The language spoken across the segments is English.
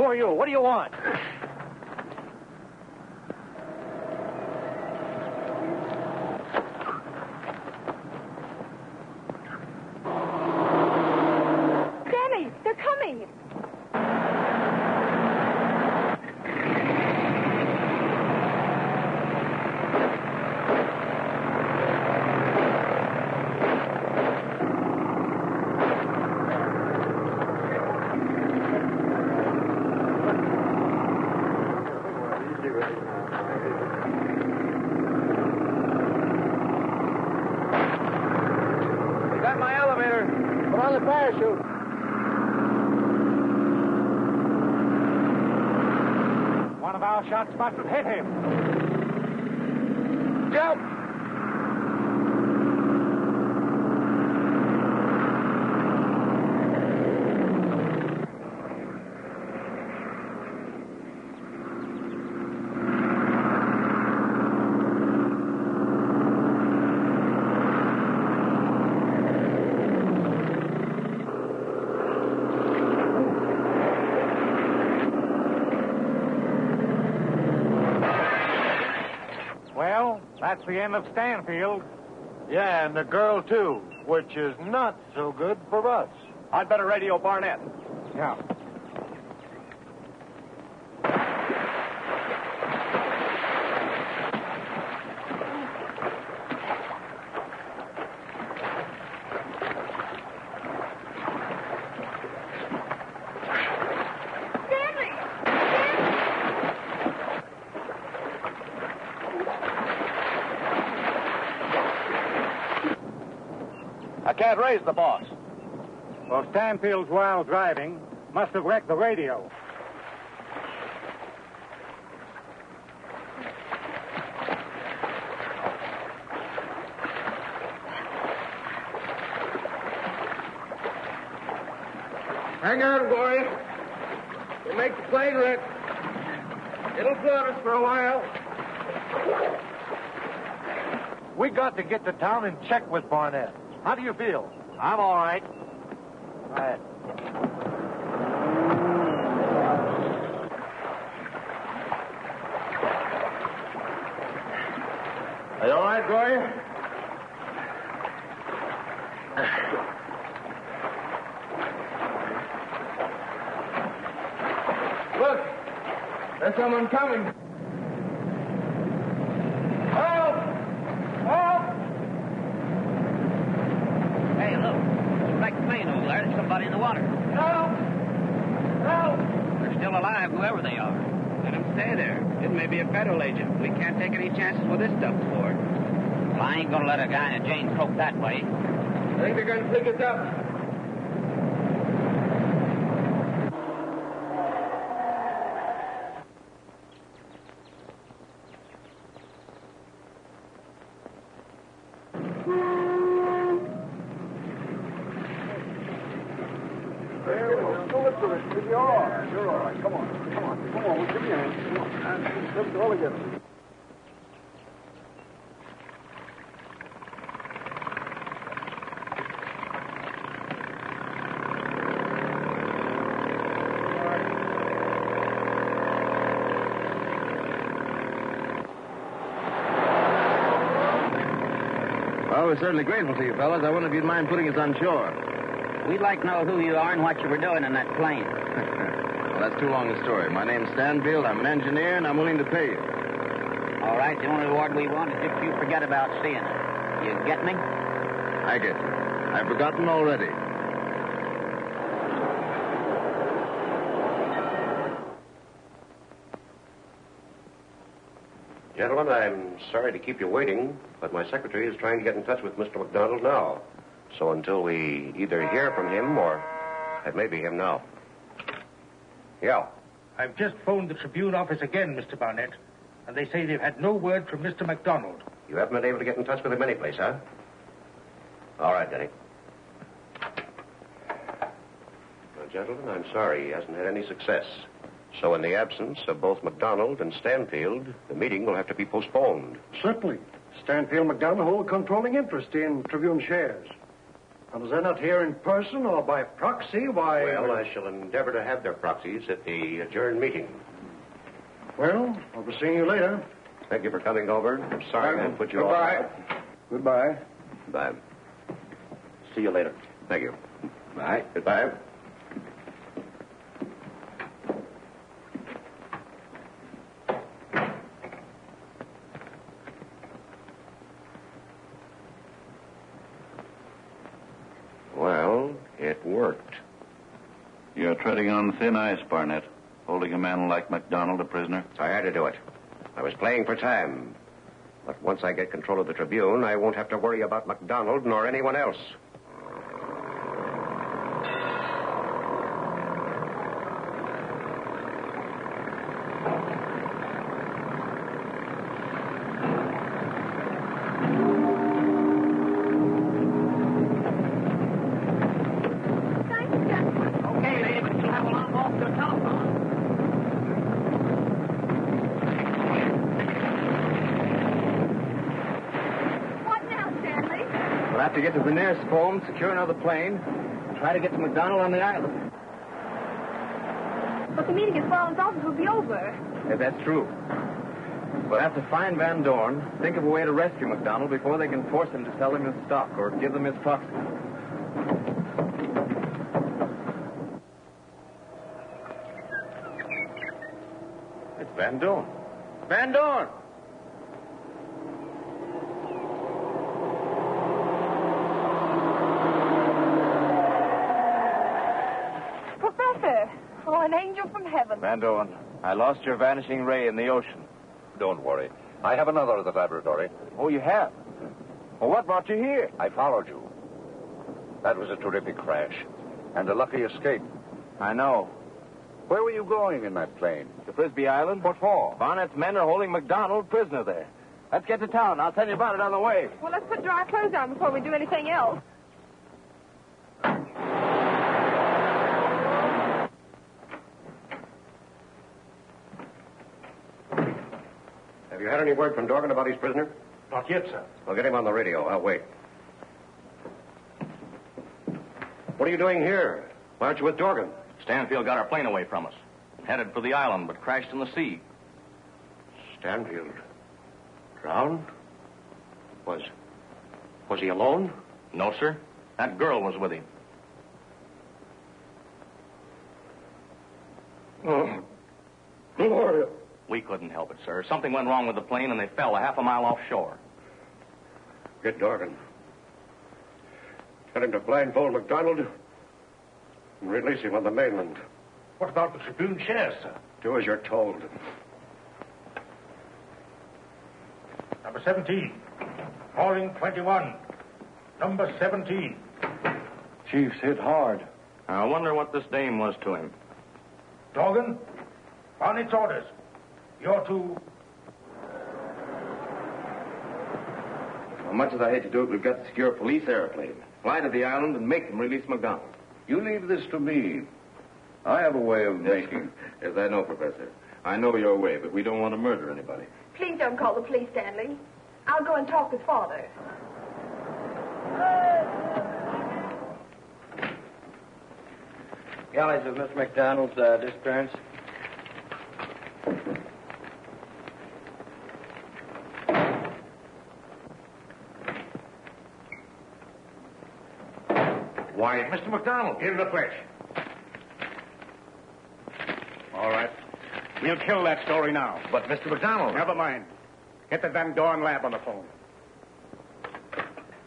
Who are you? What do you want? Danny, they're coming. One of our shots must have hit him. Jump! That's the end of Stanfield. Yeah, and the girl, too, which is not so good for us. I'd better radio Barnett. Yeah. I can't raise the boss. Well, Stanfield's wild driving must have wrecked the radio. Hang on, Gloria. We'll make the plane wreck. It'll float us for a while. We got to get to town and check with Barnett. How do you feel? I'm all right. Go ahead. Are you all right, Gloria? Look, there's someone coming. Help! Help! Hey, look. It's like a plane over there. There's somebody in the water. Help! Help! They're still alive, whoever they are. Let them stay there. It may be a federal agent. We can't take any chances with this stuff aboard. Well, I ain't gonna let a guy in a Jane croak that way. I think they're going to pick us up. You're all right. You're all right. Come on. Come on. Come on. We'll give you a hand. Come on. Let's all together. Well, we're certainly grateful to you, fellas. I wonder if you'd mind putting us on shore. We'd like to know who you are and what you were doing in that plane. Well, that's too long a story. My name's Stanfield. I'm an engineer, and I'm willing to pay you. All right, the only reward we want is if you forget about seeing us. You get me? I get you. I've forgotten already. Gentlemen, I'm sorry to keep you waiting, but my secretary is trying to get in touch with Mr. McDonald now. So until we either hear from him or it may be him now. Yeah. I've just phoned the Tribune office again, Mr. Barnett, and they say they've had no word from Mr. McDonald. You haven't been able to get in touch with him anyplace, huh? All right, Denny. Well, gentlemen, I'm sorry he hasn't had any success. So in the absence of both McDonald and Stanfield, the meeting will have to be postponed. Certainly. Stanfield McDonald hold a controlling interest in Tribune shares. And is they not here in person or by proxy, why... Well, I shall endeavor to have their proxies at the adjourned meeting. Well, I'll be seeing you later. Thank you for coming over. I'm sorry I put you Goodbye. off. Goodbye. Bye. See you later. Thank you. Bye. Goodbye. Well, it worked. You're treading on thin ice, Barnett, holding a man like MacDonald a prisoner. So I had to do it. I was playing for time. But once I get control of the Tribune, I won't have to worry about MacDonald nor anyone else. Okay, lady, but you'll have a lot off the telephone. What now, Stanley? We'll have to get to the nearest home, secure another plane, try to get to MacDonald on the island. But the meeting at Farland's office will be over. If that's true. We'll have to find Van Dorn, think of a way to rescue MacDonald before they can force him to sell them his stock or give them his proxy. It's Van Dorn. Van Dorn! Professor! Oh, an angel from heaven. Van Dorn, I lost your vanishing ray in the ocean. Don't worry. I have another at the laboratory. Oh, you have? Well, what brought you here? I followed you. That was a terrific crash. And a lucky escape. I know. Where were you going in that plane? To Frisbee Island? What for? Barnett's men are holding MacDonald prisoner there. Let's get to town. I'll tell you about it on the way. Well, let's put dry clothes on before we do anything else. Have you had any word from Dorgan about his prisoner? Not yet, sir. Well, get him on the radio. I'll wait. What are you doing here? Why aren't you with Dorgan? Stanfield got our plane away from us. Headed for the island, but crashed in the sea. Stanfield. Drowned? Was he alone? No, sir. That girl was with him. Oh, Gloria. We couldn't help it, sir. Something went wrong with the plane, and they fell a half a mile offshore. Get Dorgan. Tell him to blindfold MacDonald and release him on the mainland. What about the Tribune shares, sir? Do as you're told. Number 17. Calling 21. Number 17. Chief's hit hard. I wonder what this dame was to him. Dorgan, on its orders. You're to... As much as I hate to do it, we've got to secure a police airplane. Fly to the island and make them release MacDonald. You leave this to me. I have a way of making... Yes, I know, Professor. I know your way, but we don't want to murder anybody. Please don't call the police, Stanley. I'll go and talk with Father. Gallows of Mr. MacDonald's disappearance. Why, Mr. MacDonald. Here in the flesh. All right. We'll kill that story now. But, Mr. MacDonald... Never mind. Get the Van Dorn lab on the phone.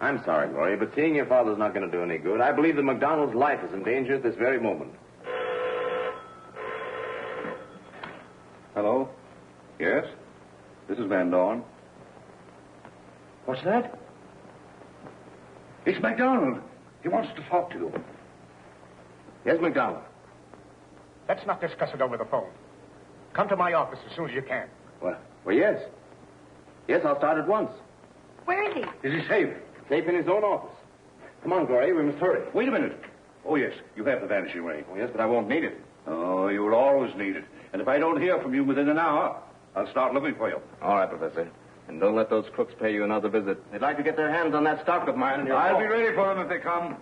I'm sorry, Gloria, but seeing your father's not going to do any good. I believe that MacDonald's life is in danger at this very moment. Hello? Yes? This is Van Dorn. What's that? It's MacDonald. He wants to talk to you. Yes, MacDonald. Let's not discuss it over the phone. Come to my office as soon as you can. Well, yes. Yes, I'll start at once. Where is he? Is he safe? Safe in his own office. Come on, Gloria, we must hurry. Wait a minute. Oh, yes. You have the vanishing ray. Oh, yes, but I won't need it. Oh, you will always need it. And if I don't hear from you within an hour, I'll start looking for you. All right, Professor. And don't let those crooks pay you another visit. They'd like to get their hands on that stock of mine and your I'll phone. be ready for them if they come.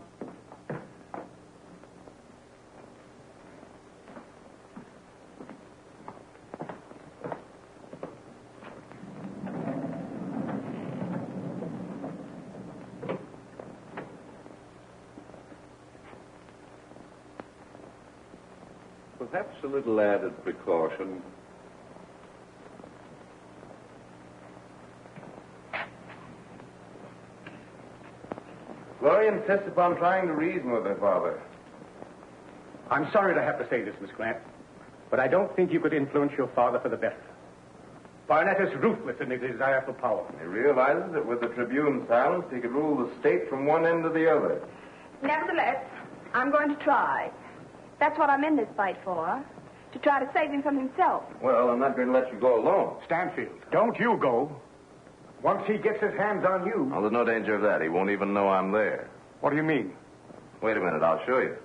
Perhaps a little added precaution. Gloria insists upon trying to reason with her father. I'm sorry to have to say this, Miss Grant, but I don't think you could influence your father for the better. Barnett is ruthless in his desire for power. He realizes that with the Tribune silenced, he could rule the state from one end to the other. Nevertheless, I'm going to try. That's what I'm in this fight for. To try to save him from himself. Well, I'm not going to let you go alone. Stanfield, don't you go. Once he gets his hands on you... Oh, there's no danger of that. He won't even know I'm there. What do you mean? Wait a minute, I'll show you.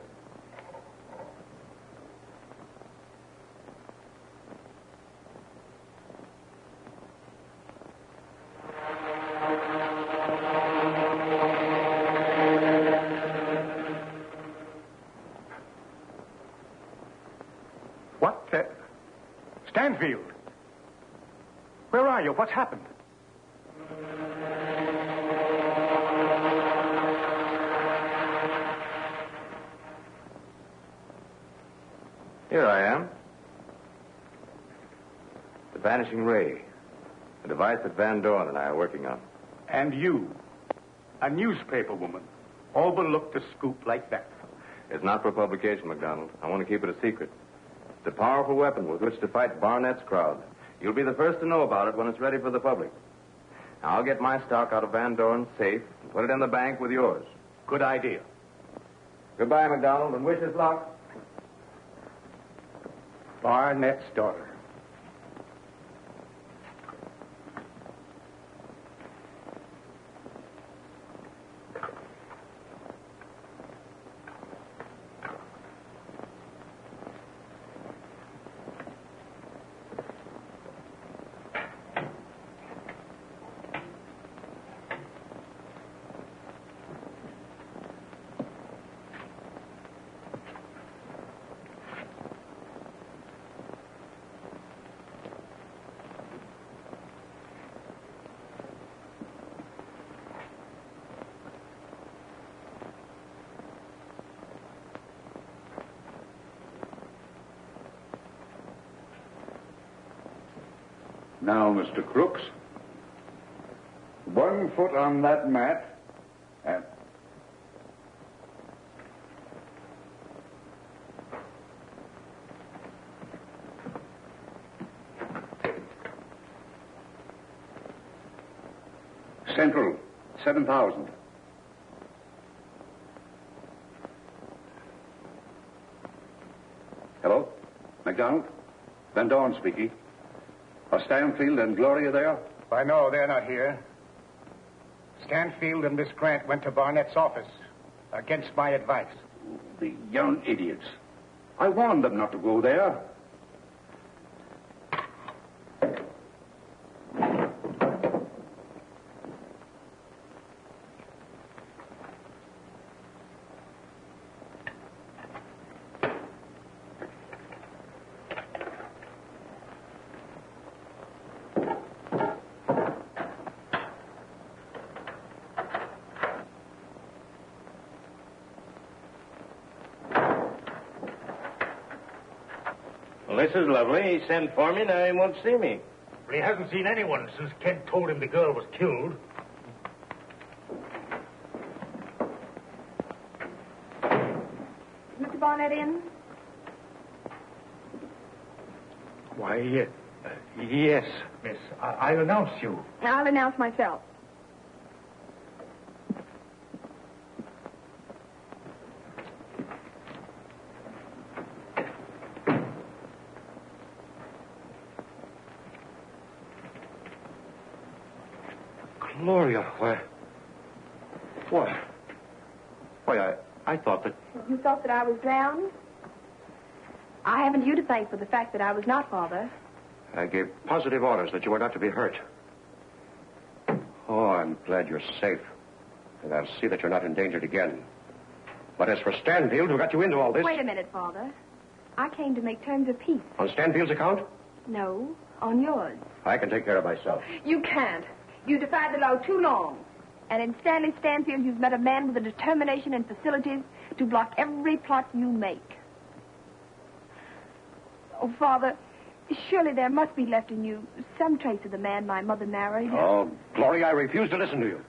What? Stanfield. Where are you? What's happened? Here I am. The Vanishing Ray. A device that Van Dorn and I are working on. And you, a newspaper woman, overlooked a scoop like that. It's not for publication, McDonald. I want to keep it a secret. It's a powerful weapon with which to fight Barnett's crowd. You'll be the first to know about it when it's ready for the public. Now, I'll get my stock out of Van Dorn's safe and put it in the bank with yours. Good idea. Goodbye, McDonald, and wish us luck. Barnett's daughter. Now, Mr. Crooks, 1 foot on that mat, and... Central, 7,000. Hello? McDonald? Van Dorn speaking. Are Stanfield and Gloria there? I know they're not here. Stanfield and Miss Grant went to Barnett's office against my advice. The young idiots. I warned them not to go there. Well, this is lovely. He sent for me, now he won't see me. Well, he hasn't seen anyone since Kent told him the girl was killed. Mr. Barnett in? Why, yes. Miss, I'll announce you. I'll announce myself. Gloria, why, I thought that... You thought that I was drowned? I haven't you to thank for the fact that I was not, Father. I gave positive orders that you were not to be hurt. Oh, I'm glad you're safe. And I'll see that you're not endangered again. But as for Stanfield, who got you into all this... Wait a minute, Father. I came to make terms of peace. On Stanfield's account? No, on yours. I can take care of myself. You can't. You defied the law too long. And in Stanley Stanfield, you've met a man with the determination and facilities to block every plot you make. Oh, Father, surely there must be left in you some trace of the man my mother married. Oh, Gloria, I refuse to listen to you.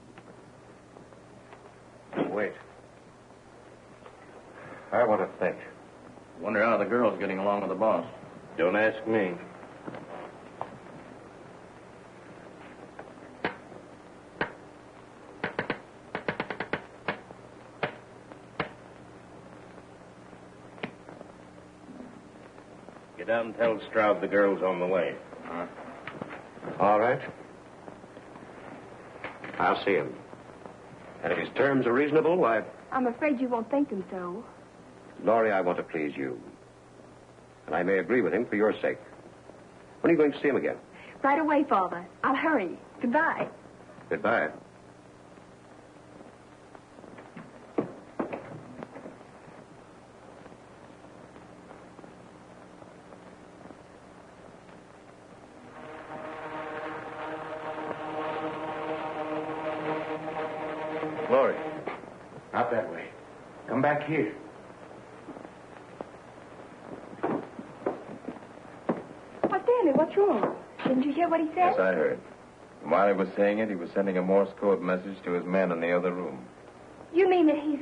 Wait. I want to think. Wonder how the girl's getting along with the boss. Don't ask me. Get down and tell Stroud the girl's on the way. All right. I'll see him. And if his terms are reasonable, why, I'm afraid you won't think them so. Laurie, I want to please you. And I may agree with him for your sake. When are you going to see him again? Right away, Father. I'll hurry. Goodbye. Goodbye. Glory. Not that way. Come back here. What, Danny? What's wrong? Didn't you hear what he said? Yes, I heard. And while he was saying it, he was sending a Morse code message to his men in the other room. You mean that he's...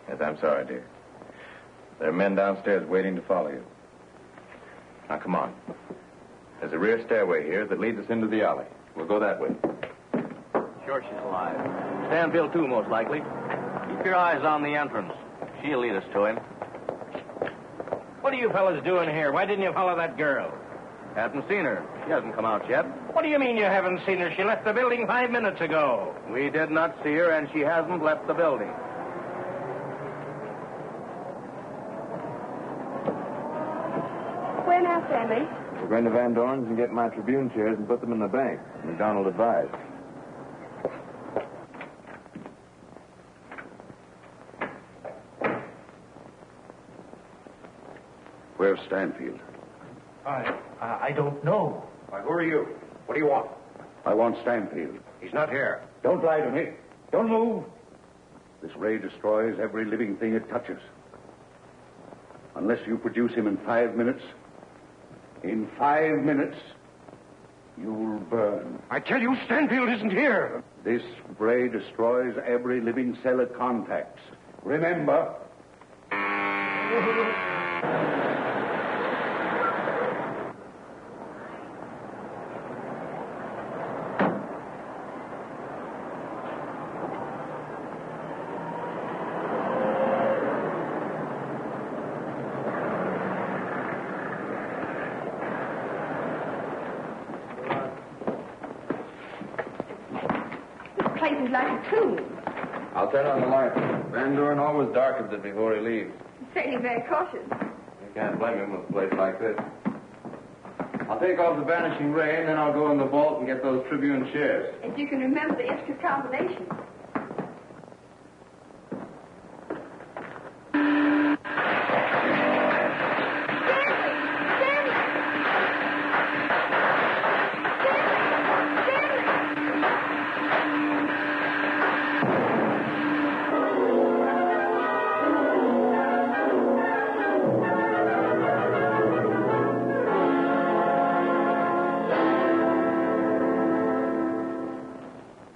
Yes, I'm sorry, dear. There are men downstairs waiting to follow you. Now, come on. There's a rear stairway here that leads us into the alley. We'll go that way. Sure she's alive. Stanfield, too, most likely. Keep your eyes on the entrance. She'll lead us to him. What are you fellas doing here? Why didn't you follow that girl? Haven't seen her. She hasn't come out yet. What do you mean you haven't seen her? She left the building 5 minutes ago. We did not see her, and she hasn't left the building. Where now, Stanley? We're going to Van Dorn's and get my Tribune chairs and put them in the bank. McDonald advised. Where's Stanfield? I don't know. Why, who are you? What do you want? I want Stanfield. He's not here. Don't lie to me. Don't move. This ray destroys every living thing it touches. Unless you produce him in 5 minutes, in 5 minutes, you'll burn. I tell you, Stanfield isn't here. This ray destroys every living cell it contacts. Remember. This place is like a tomb. I'll turn on the light. Van Dorn always darkens it before he leaves. He's certainly very cautious. You can't blame him with a place like this. I'll take off the vanishing ray, and then I'll go in the vault and get those Tribune chairs. If you can remember the intricate combinations.